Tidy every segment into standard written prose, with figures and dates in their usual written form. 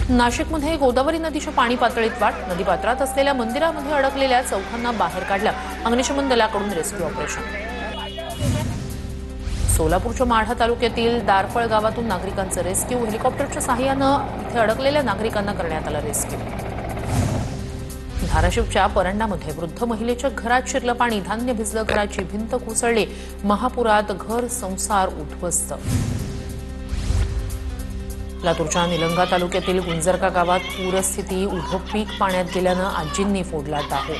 नाशिकमध्ये गोदावरी नदीच्या पाणी पातळीत वाढ, नदीपात्रात असलेल्या मंदिरामध्ये अडकलेल्या चौघांना बाहेर काढलं, अग्निशमन दलाकडून रेस्क्यू ऑपरेशन। सोलापूरच्या माढा तालुक्यातील दारफळ गावातून नागरिकांचं रेस्क्यू, हेलिकॉप्टरच्या सहाय्यानं इथे अडकलेल्या नागरिकांना करण्यात आलं रेस्क्यू। धाराशिवच्या परंडामध्ये वृद्ध महिलेच्या घरात शिरलं पाणी, धान्य भिजलं, घराची भिंत कोसळली, महापुरात घर संसार उद्ध्वस्त। लातूरच्या निलंगा तालुक्यातील गुंजरका गावात पूरस्थिती, उभं पीक पाण्यात गेल्यानं आजींनी फोडला दाहो।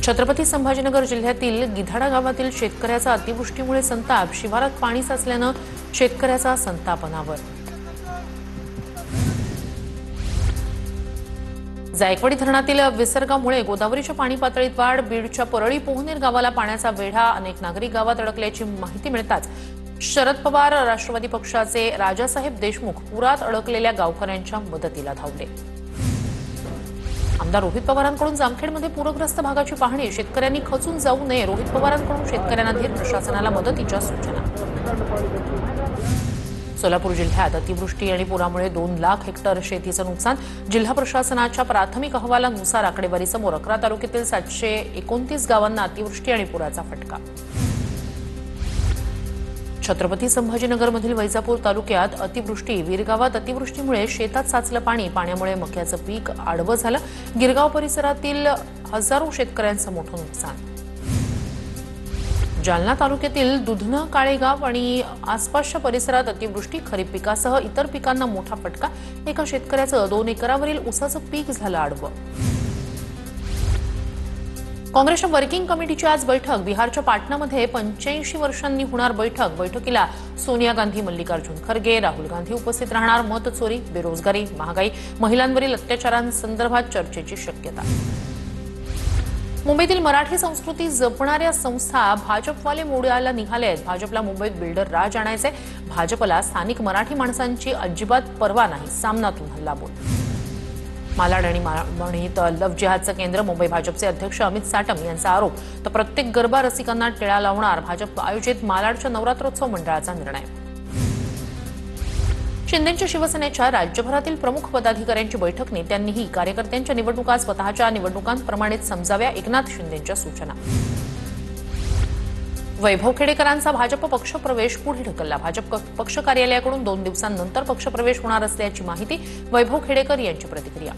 छत्रपती संभाजीनगर जिल्ह्यातील गिधाडा गावातील शेतकऱ्याचा अतिवृष्टीमुळे संताप, शिवारात पाणी साचल्यानं शेतकऱ्याचा संताप अनावर। जायकवाडी धरणातील विसर्गामुळे गोदावरीच्या पाणी पातळीत वाढ, बीडच्या परळी पोहनेर गावाला पाण्याचा वेढा, अनेक नागरिक गावात अडकल्याची माहिती मिळताच शरद पवार राष्ट्रवादी पक्षाचे राजासाहेब देशमुख पुरात अडकलेल्या गावकऱ्यांच्या मदतीला धावले। आमदार रोहित पवारांकडून जामखेडमध्ये पूरग्रस्त भागाची पाहणी, शेतकऱ्यांनी खचून जाऊ नये, रोहित पवारांकडून शेतकऱ्यांना धीर, प्रशासनाला मदतीच्या सूचना। सोलापूर जिल्ह्यात अतिवृष्टी आणि पुरामुळे 2 लाख हेक्टर शेतीचं नुकसान, जिल्हा प्रशासनाच्या प्राथमिक अहवालानुसार आकडेवारी समोर 11 तालुक्यातील 729 गावांना अतिवृष्टी आणि पुराचा फटका। छत्रपती संभाजीनगरमधील वैजापूर तालुक्यात अतिवृष्टी, वीरगावात अतिवृष्टीमुळे शेतात साचलं पाणी, पाण्यामुळे मक्याचं पीक आडवं झालं, गिरगाव परिसरातील हजारो शेतकऱ्यांचं मोठं नुकसान। जालना तालुक्यातील दुधना, काळेगाव आणि आसपासच्या परिसरात अतिवृष्टी, खरीप पिकासह इतर पिकांना मोठा फटका, एका शेतकऱ्याचं 2 एकरावरील ऊसाचं पीक झालं आडवं। काँग्रेसच्या वर्किंग कमिटीची आज बैठक, बिहारच्या पाटणामध्ये 85 वर्षांनी होणार बैठक, बैठकीला सोनिया गांधी, मल्लिकार्जुन खरगे, राहुल गांधी उपस्थित राहणार, मतचोरी, बेरोजगारी, महागाई, महिलांवरील अत्याचारांसंदर्भात चर्चेची शक्यता। मुंबईतील मराठी संस्कृती जपणाऱ्या संस्था भाजपवाले मोडायला निघालेत, भाजपला मुंबईत बिल्डर राज आणायचे, भाजपला स्थानिक मराठी माणसांची अजिबात पर्वा नाही, सामनातून हल्लाबोल। मालाड आणि माळवणीत लव्ह जिहादचं केंद्र, मुंबई भाजपचे अध्यक्ष अमित साटम यांचा आरोप, तर प्रत्येक गरबा रसिकांना टिळा लावणार, भाजप आयोजित मालाडच्या नवरात्रोत्सव मंडळाचा निर्णय। शिंदेंच्या शिवसेनेच्या राज्यभरातील प्रमुख पदाधिकाऱ्यांची बैठक, नेत्यांनीही कार्यकर्त्यांच्या निवडणुका स्वतःच्या निवडणुकांप्रमाणेच समजाव्या, एकनाथ शिंदेंच्या सूचना। वैभव खेडेकरांचा भाजप पक्षप्रवेश पुढे ढकलला, भाजप पक्ष कार्यालयाकडून 2 दिवसांनंतर पक्षप्रवेश होणार असल्याची माहिती, वैभव खेडेकर यांची प्रतिक्रिया।